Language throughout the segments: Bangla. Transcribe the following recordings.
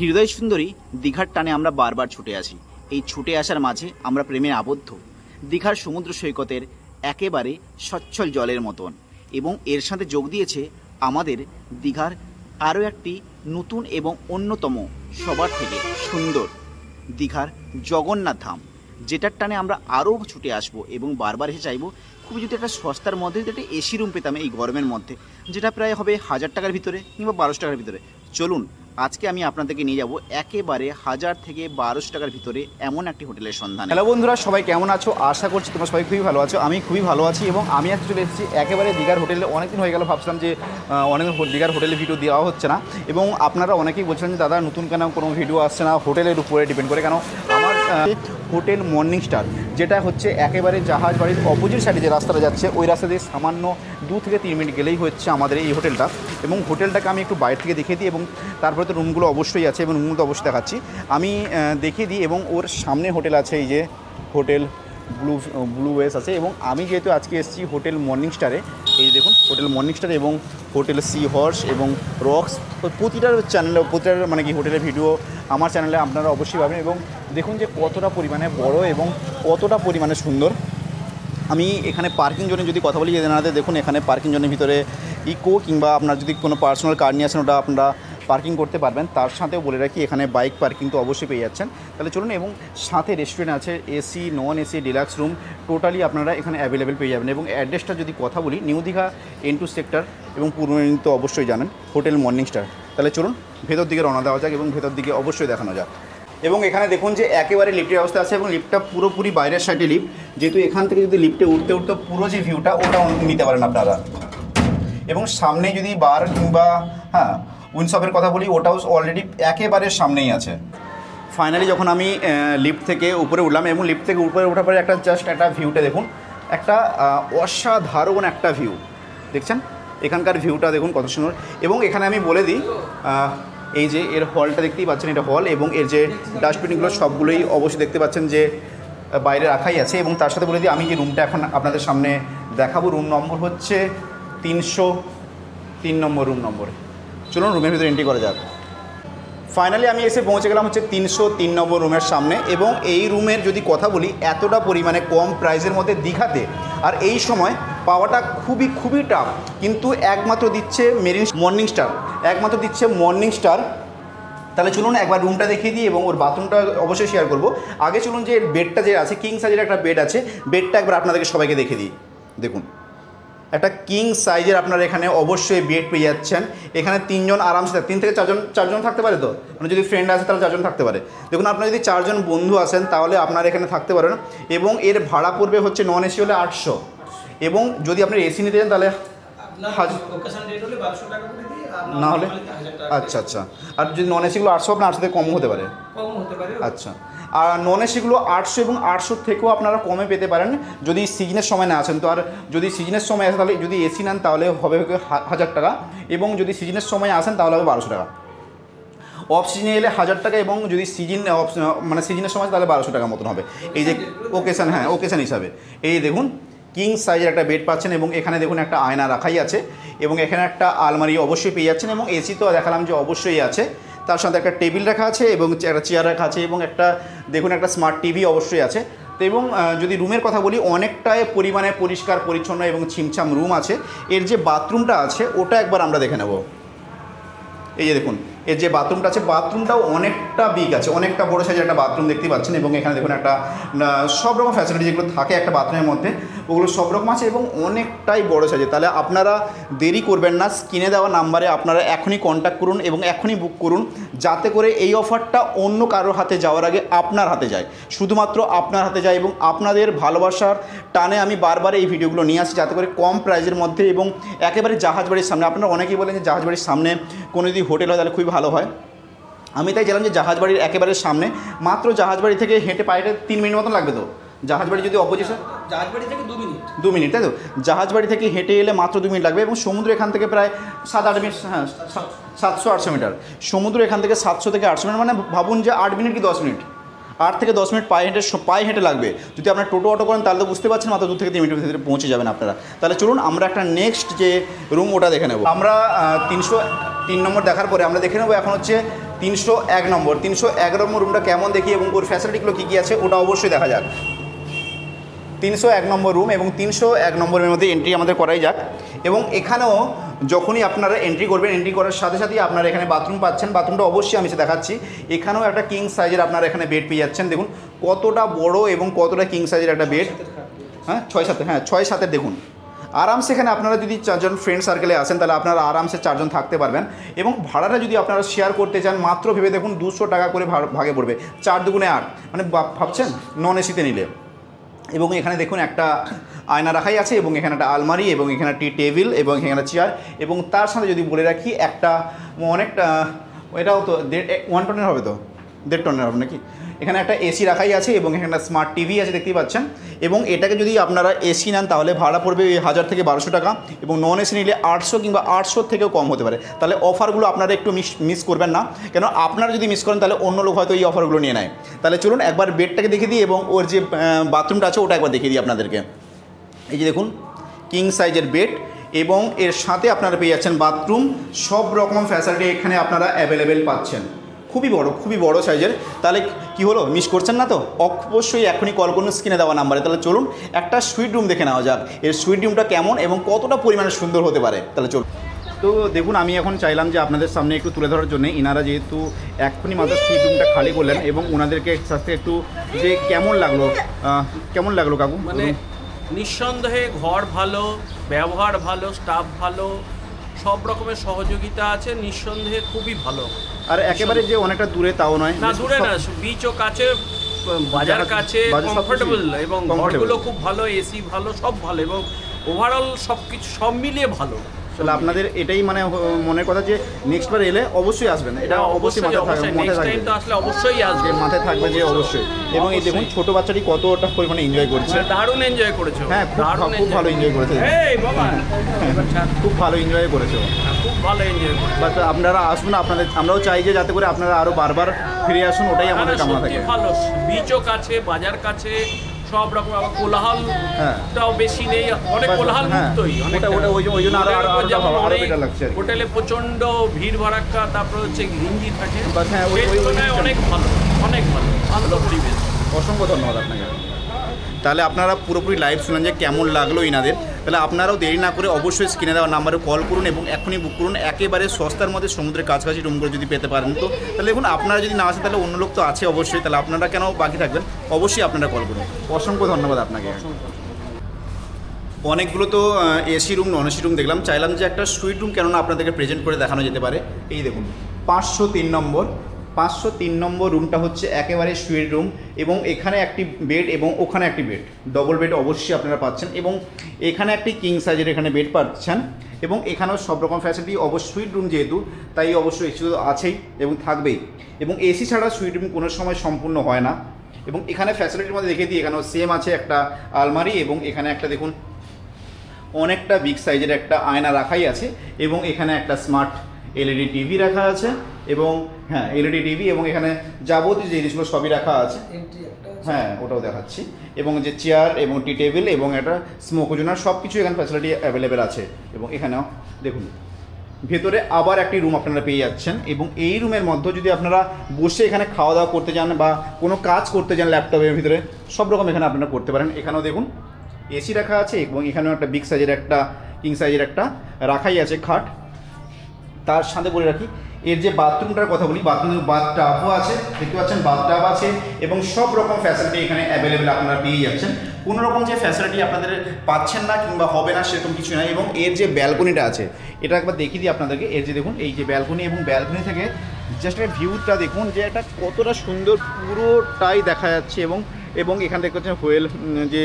হৃদয় সুন্দরী দীঘার টানে আমরা বারবার ছুটে আসি। এই ছুটে আসার মাঝে আমরা প্রেমে আবদ্ধ দীঘার সমুদ্র সৈকতের একেবারে সচ্ছল জলের মতন, এবং এর সাথে যোগ দিয়েছে আমাদের দীঘার আরও একটি নতুন এবং অন্যতম সবার থেকে সুন্দর দীঘার জগন্নাথ ধাম, যেটার টানে আমরা আরও ছুটে আসব এবং বারবার এসে চাইব খুবই যদি একটা সস্তার মধ্যে যদি একটা এসি রুম পেতাম এই গরমের মধ্যে, যেটা প্রায় হবে 1000 টাকার ভিতরে কিংবা 1200 টাকার ভিতরে। চলুন আজকে আমি আপনাদেরকে নিয়ে যাব একেবারে 1000 থেকে 1200 টাকার ভিতরে এমন একটি হোটেলের সন্ধানে। হ্যালো বন্ধুরা, সবাই কেমন আছো? আশা করছি তোমরা সবাই খুবই ভালো আছো। আমি খুবই ভালো আছি এবং আমি আজকে চলে এসেছি একেবারে দীঘার হোটেলে। অনেকদিন হয়ে গেল, ভাবছিলাম যে অনেকদিন দীঘার হোটেলে ভিডিও দেওয়া হচ্ছে না, এবং আপনারা অনেকেই বলছিলেন যে দাদা নতুন কেন কোনো ভিডিও আসছে না, হোটেলের উপরে ডিপেন্ড করে। কেন আমার হোটেল মর্নিং স্টার, যেটা হচ্ছে একেবারে জাহাজ বাড়ির অপোজিট সাইডে যে রাস্তাটা যাচ্ছে ওই রাস্তা দিয়ে সামান্য 2 থেকে 3 মিনিট গেলেই হচ্ছে আমাদের এই হোটেলটা। এবং হোটেলটাকে আমি একটু বাইরে থেকে দেখিয়ে দিই, এবং তারপরে তো রুমগুলো অবশ্যই আছে এবং রুমগুলো তো অবশ্যই দেখাচ্ছি, আমি দেখিয়ে দিই। এবং ওর সামনে হোটেল আছে, এই যে হোটেল ব্লু ওয়েস আছে। এবং আমি যেহেতু আজকে এসেছি হোটেল মর্নিং স্টারে, এই দেখুন হোটেল মর্নিং স্টার এবং হোটেল সি হর্স এবং রক্স, প্রতিটার চ্যানেলে প্রতিটার মানে কি হোটেলের ভিডিও আমার চ্যানেলে আপনারা অবশ্যই পাবেন। এবং দেখুন যে কতটা পরিমাণে বড় এবং কতটা পরিমাণে সুন্দর। আমি এখানে পার্কিং জোনের যদি কথা বলি, জানাতে দেখুন এখানে পার্কিং জোনের ভিতরে ইকো কিংবা আপনার যদি কোনো পার্সোনাল কার নিয়ে আসেন ওটা আপনারা পার্কিং করতে পারবেন। তার সাথেও বলে রাখি এখানে বাইক পার্কিং তো অবশ্যই পেয়ে যাচ্ছেন। তাহলে চলুন, এবং সাথে রেস্টুরেন্ট আছে, AC non AC deluxe room totally আপনারা এখানে অ্যাভেলেবেল পেয়ে যাবেন। এবং অ্যাড্রেসটা যদি কথা বলি, নিউ দীঘা N2 সেক্টর এবং পূর্ব মেদিনীপুর তো অবশ্যই জানেন হোটেল মর্নিং স্টার। তাহলে চলুন ভেতর দিকে রওনা দেওয়া যাক এবং ভেতর দিকে অবশ্যই দেখানো যাক। এবং এখানে দেখুন যে একেবারে লিফটের ব্যবস্থা আছে এবং লিফটটা পুরোপুরি বাইরের সাইডে লিফট, যেহেতু এখান থেকে যদি লিফটে উঠতে উঠতে পুরো যে ভিউটা ওটা নিতে পারেন আপনারা। এবং সামনে যদি বার কিংবা উইন্ডশপের কথা বলি, ওটাও অলরেডি একেবারে সামনেই আছে। ফাইনালি যখন আমি লিফট থেকে উপরে উঠলাম এবং লিফট থেকে উপরে ওঠার পরে একটা জাস্ট একটা ভিউটা দেখুন, একটা অসাধারণ একটা ভিউ দেখছেন। এখানকার ভিউটা দেখুন কত সুন্দর। এবং এখানে আমি বলে দিই, এই যে এর হলটা দেখতেই পাচ্ছেন, এটা হল, এবং এর যে ডাস্টবিনগুলো সবগুলোই অবশ্যই দেখতে পাচ্ছেন যে বাইরে রাখাই আছে। এবং তার সাথে বলে দিই, আমি যে রুমটা এখন আপনাদের সামনে দেখাবো, রুম নম্বর হচ্ছে 303 নম্বর রুম নম্বরে। চলুন রুমের ভিতরে এন্ট্রি করা যাক। ফাইনালি আমি এসে পৌঁছে গেলাম হচ্ছে 303 নম্বর রুমের সামনে। এবং এই রুমের যদি কথা বলি, এতটা পরিমাণে কম প্রাইসের মধ্যে দীঘাতে আর এই সময় পাওয়াটা খুবই টাফ, কিন্তু একমাত্র দিচ্ছে মর্নিং স্টার, একমাত্র দিচ্ছে মর্নিং স্টার। তাহলে চলুন একবার রুমটা দেখিয়ে দিই এবং ওর বাথরুমটা অবশ্যই শেয়ার করব। আগে চলুন যে বেডটা যে আছে, কিং সাইজের একটা বেড আছে, বেডটা একবার আপনাদেরকে সবাইকে দেখিয়ে দিই। দেখুন একটা কিং সাইজের আপনারা এখানে অবশ্যই বেড পেয়ে যাচ্ছেন। এখানে 3 জন আরামসে, 3 থেকে 4 জন থাকতে পারে। তো মানে যদি ফ্রেন্ড আসে তাহলে 4 জন থাকতে পারে। দেখুন আপনারা যদি 4 জন বন্ধু আসেন তাহলে আপনারা এখানে থাকতে পারেন। এবং এর ভাড়া পড়বে হচ্ছে নন এসি হলে 800, এবং যদি আপনি এসি নিতে চান তাহলে না হলে আচ্ছা। আর যদি নন এসিগুলো 800, আপনার 800 থেকে কম হতে পারে। আচ্ছা, আর নন এসিগুলো 800 এবং 800 থেকেও আপনারা কমে পেতে পারেন যদি সিজনের সময় না আসেন। তো আর যদি সিজনের সময় আসেন তাহলে যদি এসি নেন তাহলে হবে 1000 টাকা, এবং যদি সিজনের সময় আসেন তাহলে হবে 1200 টাকা। অফ সিজনে এলে 1000 টাকা, এবং যদি মানে সিজনের সময় তাহলে 1200 টাকার মতন হবে। এই যে ওকেশন হিসাবে। এই দেখুন কিং সাইজের একটা বেড পাচ্ছেন, এবং এখানে দেখুন একটা আয়না রাখাই আছে, এবং এখানে একটা আলমারি অবশ্যই পেয়ে যাচ্ছেন, এবং এসি তো দেখালাম যে অবশ্যই আছে। তার সাথে একটা টেবিল রাখা আছে এবং একটা চেয়ার রাখা আছে, এবং একটা দেখুন একটা স্মার্ট টিভি অবশ্যই আছে। তো এবং যদি রুমের কথা বলি, অনেকটাই পরিমাণে পরিষ্কার পরিচ্ছন্ন এবং ছিমছাম রুম আছে। এর যে বাথরুমটা আছে ওটা একবার আমরা দেখে নেব। এই যে দেখুন এর যে বাথরুমটা আছে, বাথরুমটাও অনেকটা বিগ আছে, অনেকটা বড়ো সাইজের একটা বাথরুম দেখতে পাচ্ছেন। এবং এখানে দেখুন একটা সব রকম ফ্যাসিলিটি যেগুলো থাকে একটা বাথরুমের মধ্যে ওগুলো সব রকম আছে, এবং অনেকটাই বড়ো সাইজের। তাহলে আপনারা দেরি করবেন না, স্ক্রিনে দেওয়া নাম্বারে আপনারা এখনই কন্ট্যাক্ট করুন এবং এখনই বুক করুন, যাতে করে এই অফারটা অন্য কারোর হাতে যাওয়ার আগে আপনার হাতে যায়, শুধুমাত্র আপনার হাতে যায়। এবং আপনাদের ভালোবাসার টানে আমি বারবার এই ভিডিওগুলো নিয়ে আসি, যাতে করে কম প্রাইজের মধ্যে এবং একেবারে জাহাজবাড়ির সামনে। আপনারা অনেকেই বলেন যে জাহাজবাড়ির সামনে কোনো যদি হোটেল হয় তাহলে খুবই ভালো হয়। আমি তাই জানলাম যে জাহাজবাড়ির একেবারে সামনে, মাত্র জাহাজবাড়ি থেকে হেঁটে পায়ে 3 মিনিট মতন লাগবে। তো জাহাজবাড়ি যদি অপোজিশন, জাহাজবাড়ি থেকে 2 মিনিট, তাই তো? জাহাজবাড়ি থেকে হেঁটে এলে মাত্র 2 মিনিট লাগবে, এবং সমুদ্র এখান থেকে প্রায় 7-8 মিনিট, 700-800 মিটার সমুদ্র এখান থেকে 700 থেকে 800 মিটার, মানে ভাবুন যে 8 মিনিট কি 10 মিনিট, 8 থেকে 10 মিনিট পায়ে হেঁটে লাগবে। যদি আপনার টোটো অটো করেন তাহলে তো বুঝতে পারছেন মাত্র 2 থেকে 3 মিনিটের ভিতরে পৌঁছে যাবেন আপনারা। তাহলে চলুন আমরা একটা নেক্সট যে রুম ওটা দেখে নেব। আমরা 303 নম্বর দেখার পরে আমরা দেখে নেব এখন হচ্ছে 301 নম্বর 301 নম্বর রুমটা কেমন দেখি এবং ওর ফ্যাসিলিটিগুলো কী কী আছে ওটা অবশ্যই দেখা যাক। 301 নম্বর রুম এবং 301 নম্বরের মধ্যে এন্ট্রি আমাদের করাই যাক। এবং এখানেও যখনই আপনারা এন্ট্রি করবেন, এন্ট্রি করার সাথে সাথেই আপনারা এখানে বাথরুম পাচ্ছেন। বাথরুমটা অবশ্যই আমি দেখাচ্ছি। এখানেও একটা কিং সাইজের আপনারা এখানে বেড পেয়ে যাচ্ছেন। দেখুন কতটা বড় এবং কতটা কিং সাইজের একটা বেড। হ্যাঁ 6-7, হ্যাঁ 6-7 দেখুন আরামসে। এখানে আপনারা যদি 4 জন ফ্রেন্ড সার্কেলে আসেন তাহলে আপনারা আরামসে 4 জন থাকতে পারবেন। এবং ভাড়াটা যদি আপনারা শেয়ার করতে চান মাত্র ভেবে দেখুন 200 টাকা করে ভাগে পড়বে। 4 দুগুণে 8, মানে ভাবছেন নন এসিতে নিলে। এবং এখানে দেখুন একটা আয়না রাখাই আছে এবং এখানে একটা আলমারি এবং এখানে টি টেবিল এবং এখানে চেয়ার। এবং তার সাথে যদি বলে রাখি একটা অনেকটা, এটাও তো 1 টনের হবে, তো 1.5 টনের হবে নাকি। এখানে একটা এসি রাখাই আছে এবং এখানে একটা স্মার্ট টিভি আছে দেখতেই পাচ্ছেন। এবং এটাকে যদি আপনারা এসি নেন তাহলে ভাড়া পড়বে 1000 থেকে 1200 টাকা এবং নন এসি নিলে 800 কিংবা 800 থেকেও কম হতে পারে। তাহলে অফারগুলো আপনারা একটু মিস করবেন না, কেন আপনারা যদি মিস করেন তাহলে অন্য লোক হয়তো এই অফারগুলো নিয়ে নেয়। তাহলে চলুন একবার বেডটাকে দেখিয়ে দিই এবং ওর যে বাথরুমটা আছে ওটা একবার দেখিয়ে দিই আপনাদেরকে। এই যে দেখুন কিং সাইজের বেড এবং এর সাথে আপনারা পেয়ে যাচ্ছেন বাথরুম। সব রকম ফ্যাসিলিটি এখানে আপনারা অ্যাভেলেবেল পাচ্ছেন। খুবই বড় সাইজের। তাহলে কি হলো, মিস করছেন না তো? অবশ্যই এখনই কল করুন স্ক্রিনে দেওয়া নাম্বারে। তাহলে চলুন একটা সুইট রুম দেখে নেওয়া যাক, এর সুইট রুমটা কেমন এবং কতটা পরিমাণে সুন্দর হতে পারে। তাহলে চলুন। তো দেখুন আমি এখন চাইলাম যে আপনাদের সামনে একটু তুলে ধরার জন্য, ইনারা যেহেতু এক্ষুনি মাত্র সুইট রুমটা খালি করলেন এবং ওনাদেরকে সাথে একটু যে কেমন লাগলো কাকু? মানে নিঃসন্দেহে ঘর ভালো, ব্যবহার ভালো, স্টাফ ভালো, সব রকমের সহযোগিতা আছে, নিঃসন্দেহে খুবই ভালো। আর একেবারে যে অনেকটা দূরে তাও নয়, না দূরে না, বিচও কাছে, বাজার কাছে, কমফোর্টেবল এবং ঘরগুলো খুব ভালো, এসি ভালো, সব ভালো এবং ওভারঅল সব মিলিয়ে ভালো। তাহলে আপনাদের এটাই মানে মনের কথা যে নেক্সট বার এলে অবশ্যই আসবেন, এটা অবশ্যই মাথায় থাকবে যে অবশ্যই। এবং এই দেখুন ছোট বাচ্চাটি কতটা পরিমাণে এনজয় করছে, দারুণ এনজয় করেছে। হ্যাঁ খুব ভালো এনজয় করেছে, খুব ভালো এনজয় করেছে, খুব ভালো এনজয় করেছে। বাট আপনারা আসুন, আমরাও চাই যে যাতে করে আপনারা আরও বারবার ফিরে আসুন, ওটাই আমাদের কামনা থাকে। ভালো বিচও কাছে, বাজার কাছে, সব রকম। আবার কোলাহলটাও বেশি নেই, অনেক কোলাহল মুক্তই। হোটেলে প্রচন্ড ভিড় ভাড়াক্কা, তারপর হচ্ছে ঘিঞ্জি থাকে, অনেক ভালো, অনেক ভালো, ভালো পরিবেশ। অসংখ্য ধন্যবাদ আপনাকে। তাহলে আপনারা পুরোপুরি লাইভ শুনলেন যে কেমন লাগলো ইনাদের। তাহলে আপনারাও দেরি না করে অবশ্যই স্ক্রিনে দেওয়া নাম্বারে কল করুন এবং এখনই বুক করুন। একেবারে সস্তার মধ্যে সমুদ্রের কাছাকাছি রুমগুলো যদি পেতে পারেন তো তাহলে দেখুন আপনারা যদি না আসেন তাহলে অন্য লোক তো আছে অবশ্যই, তাহলে আপনারা কেন বাকি থাকবেন? অবশ্যই আপনারা কল করুন। অসংখ্য ধন্যবাদ আপনাকে। অনেকগুলো তো AC room, non AC room দেখলাম, চাইলাম যে একটা সুইট রুম কেননা আপনাদেরকে প্রেজেন্ট করে দেখানো যেতে পারে। এই দেখুন 503 নম্বর রুমটা হচ্ছে একেবারে সুইট রুম এবং এখানে একটি বেড এবং ওখানে একটি বেড, ডবল বেড অবশ্যই আপনারা পাচ্ছেন এবং এখানে একটি কিং সাইজের এখানে বেড পাচ্ছেন এবং এখানেও সব রকম ফ্যাসিলিটি। সুইট রুম যেহেতু তাই অবশ্যই এসি তো আছেই এবং থাকবেই এবং এসি ছাড়া সুইট রুম কোনো সময় সম্পূর্ণ হয় না। এবং এখানে ফ্যাসিলিটির মধ্যে দেখে দিই, এখানেও সেম আছে একটা আলমারি এবং এখানে একটা দেখুন অনেকটা বিগ সাইজের একটা আয়না রাখাই আছে এবং এখানে একটা স্মার্ট এলইডি টিভি রাখা আছে এবং হ্যাঁ এলইডি টিভি এবং এখানে যাবতীয় যে জিনিসগুলো সবই রাখা আছে, হ্যাঁ ওটাও দেখাচ্ছি। এবং যে চেয়ার এবং টি টেবিল এবং একটা স্মোক জোনার সব কিছু এখানে ফ্যাসিলিটি অ্যাভেলেবেল আছে। এবং এখানেও দেখুন ভেতরে আবার একটি রুম আপনারা পেয়ে যাচ্ছেন এবং এই রুমের মধ্যে যদি আপনারা বসে এখানে খাওয়া দাওয়া করতে চান বা কোনো কাজ করতে চান ল্যাপটপের ভিতরে সব রকম এখানে আপনারা করতে পারেন। এখানেও দেখুন এসি রাখা আছে এবং এখানেও একটা বিগ সাইজের একটা কিং সাইজের একটা রাখাই আছে খাট। তার সাথে বলে রাখি এর যে বাথরুমটার কথা বলি, বাথরুমের বাথটাবও আছে, দেখতে পাচ্ছেন বাথটাব আছে এবং সব রকম ফ্যাসিলিটি এখানে অ্যাভেলেবেল আপনারা পেয়ে যাচ্ছেন। কোনো রকম যে ফ্যাসিলিটি আপনাদের পাচ্ছেন না কিংবা হবে না সেরকম কিছু নয়। এবং এর যে ব্যালকনিটা আছে এটা একবার দেখিয়ে দিই আপনাদেরকে। এর যে দেখুন এই যে ব্যালকনি এবং ব্যালকনি থেকে জাস্ট একটা ভিউটা দেখুন যে এটা কতটা সুন্দর, পুরোটাই দেখা যাচ্ছে। এবং এখানে দেখতে পাচ্ছেন হোয়েল যে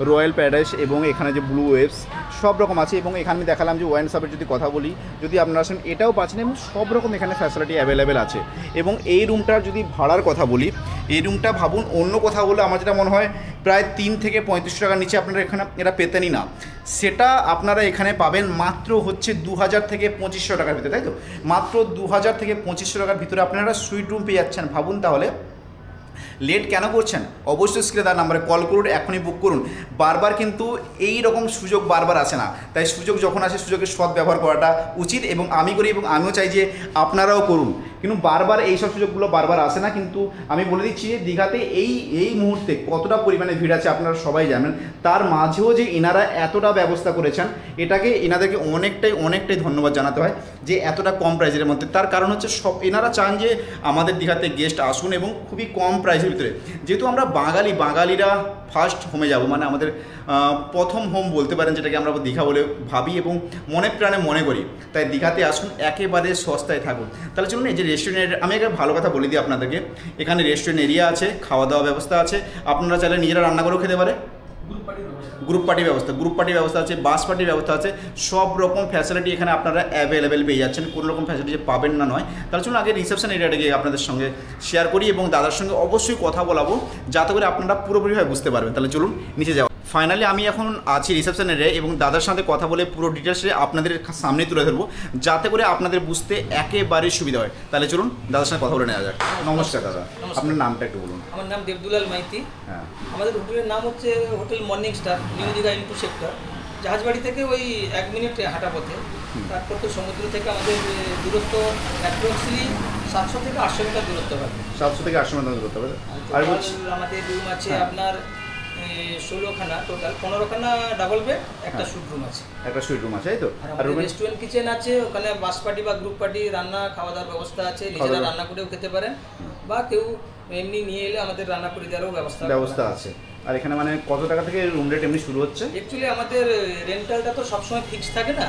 রয়্যাল প্যারাডাইস এবং এখানে যে ব্লু ওয়েভস সব রকম আছে। এবং এখানে আমি দেখালাম যে ওয়াইন শপের যদি কথা বলি, যদি আপনারা আসেন এটাও পাচ্ছেন এবং সব রকম এখানে ফ্যাসিলিটি অ্যাভেলেবেল আছে। এবং এই রুমটার যদি ভাড়ার কথা বলি, এই রুমটা ভাবুন অন্য কথা বলে আমার যেটা মনে হয় প্রায় 3 থেকে 35 টাকার নিচে আপনারা এখানে এটা পেতেনই না, সেটা আপনারা এখানে পাবেন মাত্র হচ্ছে 2000 থেকে 2500 টাকার ভিতরে, তাই তো? মাত্র 2000 থেকে 2500 টাকার ভিতরে আপনারা সুইট রুম পেয়ে যাচ্ছেন। ভাবুন তাহলে লেট কেন করছেন? অবশ্যই স্ক্রিনে তার নাম্বারে কল করুন, এখনই বুক করুন। বারবার কিন্তু এই রকম সুযোগ বারবার আসে না, তাই সুযোগ যখন আসে সুযোগের সৎ ব্যবহার করাটা উচিত, এবং আমি করি এবং আমিও চাই যে আপনারাও করুন। কিন্তু বারবার এইসব সুযোগগুলো বারবার আসে না। কিন্তু আমি বলে দিচ্ছি যে দীঘাতে এই মুহূর্তে কতটা পরিমাণে ভিড় আছে আপনারা সবাই জানেন, তার মাঝেও যে এনারা এতটা ব্যবস্থা করেছেন, এটাকে এনাদেরকে অনেকটাই ধন্যবাদ জানাতে হয় যে এতটা কম প্রাইজের মধ্যে। তার কারণ হচ্ছে এনারা চান যে আমাদের দীঘাতে গেস্ট আসুন এবং খুবই কম প্রাইসের ভিতরে। যেহেতু আমরা বাঙালিরা ফার্স্ট হোমে যাব, মানে আমাদের প্রথম হোম বলতে পারেন, যেটাকে আমরা দীঘা বলে ভাবি এবং মনে প্রাণে মনে করি, তাই দীঘাতে আসুন, একেবারে সস্তায় থাকুন। তাহলে চলুন এই যে রেস্টুরেন্ট, আমি একটা ভালো কথা বলে দিই আপনাদেরকে, এখানে রেস্টুরেন্ট এরিয়া আছে, খাওয়া দাওয়া ব্যবস্থা আছে, আপনারা চাইলে নিজেরা রান্না করেও খেতে পারে। গ্রুপ পার্টি ব্যবস্থা আছে, বাস পার্টির ব্যবস্থা আছে, সব রকম ফ্যাসিলিটি এখানে আপনারা অ্যাভেলেবেল পেয়ে যাচ্ছেন। কোনো রকম ফ্যাসিলিটি যে পাবেন না নয়। তাহলে চলুন আগে রিসেপশন এরিয়াটা গিয়ে আপনাদের সঙ্গে শেয়ার করি এবং দাদার সঙ্গে অবশ্যই কথা বলাবো, যাতে করে আপনারা পুরোপুরিভাবে বুঝতে পারবেন। তাহলে চলুন নিচে যাওয়া। ফাইনালি আমি এখন আছি রিসেপশন এরিয়ায় এবং দাদার সাথে কথা বলে পুরো ডিটেলসে আপনাদের সামনে তুলে ধরবো, যাতে করে আপনাদের বুঝতে একেবারেই সুবিধা হয়। তাহলে চলুন দাদার সাথে কথা বলে নেওয়া যাক। নমস্কার দাদা, আপনার নামটা একটু বলুন। আমার নাম দেবদুলাল মাইতি। হ্যাঁ, আমাদের হোটেলের নাম হচ্ছে hotel morning star, new Digha into sector. জাহাজবাড়ি থেকে ওই 1 মিনিট হাঁটা পথে। তারপর তো সমুদ্র থেকে আমাদের দূরত্ব অ্যাপ্রক্সিমেটলি 700 থেকে 800 মিটার দূরত্ব হবে। 700 থেকে 800 মিটার দূরত্ব হবে। আর আমাদের রুম আছে আপনার 16খানা, টোটাল 15খানা ডাবল বেড, একটা সুইট রুম আছে। একটা সুইট রুম আছে, তাই তো? আর রেস্টুরেন্ট কিচেন আছে, ওখানে বাস পার্টি বা গ্রুপ পার্টি রান্না খাওয়া দাওয়ার ব্যবস্থা আছে, নিজেরা রান্না করেও খেতে পারেন, বা কেউ এমনি নিয়ে এলে আমাদের রান্না করে দেওয়ারও ব্যবস্থা আছে। আর এখানে মানে কত টাকা থেকে রুম রেট এমনি শুরু হচ্ছে? অ্যাকচুয়ালি আমাদের রেন্টালটা তো সবসময় ফিক্স থাকে না,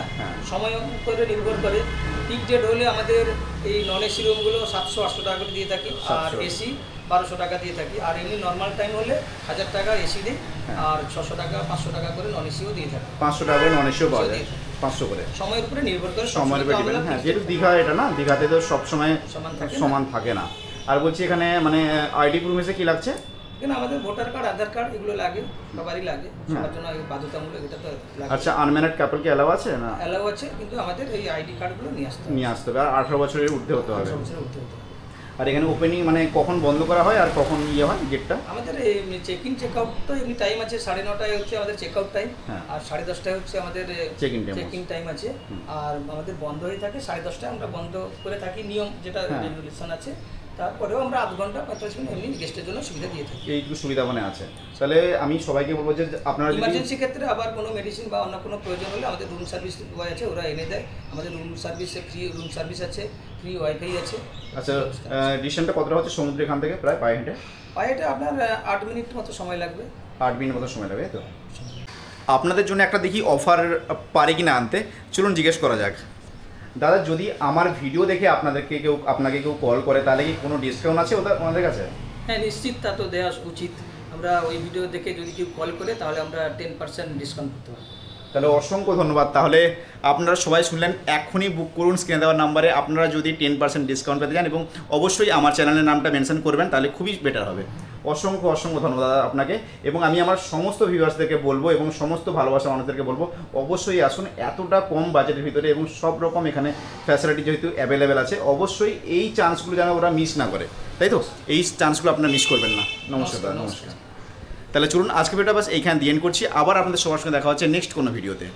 সময় উপরে নির্ভর করে। পিক ডেট হলে আমাদের এই নন এসি রুমগুলো 700-800 টাকা করে দিয়ে থাকি, আর এসি 1200 টাকা দিয়ে থাকি। আর এমনি নর্মাল টাইম হলে 1000 টাকা এসি দিই, আর 600 টাকা 500 টাকা করে নন এসিও দিয়ে থাকি। 500 টাকা করে নন এসিও পাওয়া যায়, 500 করে সময়ের উপরে নির্ভর করে। সময়ের উপরে ডিপেন্ড। হ্যাঁ, যেহেতু দীঘা এটা না, দীঘাতে তো সবসময় সমান থাকে না। আর বলছি এখানে মানে আইডি প্রুফে কি লাগছে? এখানে আমাদের ভোটার কার্ড, আধার কার্ড এগুলো লাগে, সবারই লাগে, সবার জন্য বাধ্যতামূলক, এটা তো লাগে। আচ্ছা, আনম্যারিড কাপল কি অ্যালাউ আছে? না, অ্যালাউ আছে, কিন্তু আমাদের এই আইডি কার্ডগুলো নিয়ে আসতে হবে। আর 18 বছরের ঊর্ধ্বে হতে হবে। 18 বছরের ঊর্ধ্বে হতে হবে। আর এখানে ওপেনিং মানে কখন বন্ধ করা হয় আর কখন ইয়ে হয় গেটটা? আমাদের চেক ইন চেক আউট তো এমনি টাইম আছে, 9:30টায় হচ্ছে আমাদের চেক আউট টাইম, আর 10:30টায় হচ্ছে আমাদের চেক ইন টাইম আছে। আর আমাদের বন্ধ হয়ে থাকে 10:30টায়, আমরা বন্ধ করে থাকি, নিয়ম যেটা রেগুলেশন আছে। তারপরেও আমরা 1/2 ঘন্টা 45 মিনিট এমনি গেস্টের জন্য সুবিধা দিয়ে থাকি। এইটুকু সুবিধা মানে আছে। তাহলে আমি সবাইকে বলবো যে আপনারা ইমার্জেন্সি ক্ষেত্রে আবার কোনো মেডিসিন বা অন্য কোনো প্রয়োজন হলে আমাদের রুম সার্ভিস বয় আছে, ওরা এনে দেয়। আমাদের রুম সার্ভিসে ফ্রি রুম সার্ভিস আছে, ফ্রি ওয়াইফাই আছে। আচ্ছা, ডিস্টেন্সটা কতটা হচ্ছে সমুদ্র এখান থেকে? প্রায় পায়ে হেঁটে আপনার 8 মিনিট মতো সময় লাগবে। 8 মিনিট মতো সময় লাগবে, তো আপনাদের জন্য একটা দেখি অফার পারে কিনা আনতে। চলুন জিজ্ঞেস করা যাক। দাদা, যদি আমার ভিডিও দেখে আপনাকে কেউ কল করে, তাহলে কি কোনো ডিসকাউন্ট আছে ওনাদের কাছে? হ্যাঁ, নিশ্চিত, তা তো দেওয়া উচিত। আমরা ওই ভিডিও দেখে যদি কেউ কল করে, তাহলে আমরা 10% ডিসকাউন্ট করতে পারবো। তাহলে অসংখ্য ধন্যবাদ। তাহলে আপনারা সবাই শুনলেন, এখনই বুক করুন স্ক্রিনে দেওয়ার নাম্বারে। আপনারা যদি 10% ডিসকাউন্ট পেতে চান, এবং অবশ্যই আমার চ্যানেলের নামটা মেনশন করবেন, তাহলে খুবই বেটার হবে। অসংখ্য ধন্যবাদ আপনাকে। এবং আমি আমার সমস্ত ভিউয়ার্সদেরকে বলবো এবং সমস্ত ভালোবাসা মানুষদেরকে বলবো, অবশ্যই আসুন এতটা কম বাজেটের ভিতরে, এবং সব রকম এখানে ফ্যাসিলিটি যেহেতু অ্যাভেলেবেল আছে, অবশ্যই এই চান্সগুলো যেন ওরা মিস না করে, তাই তো? এই চান্সগুলো আপনারা মিস করবেন না। নমস্কার। তাহলে চলুন আজকে ভিডিওটা বাস এইখানে দিয়ে এন্ড করছি। আবার আপনাদের সবার সঙ্গে দেখা হচ্ছে নেক্সট কোনো ভিডিওতে।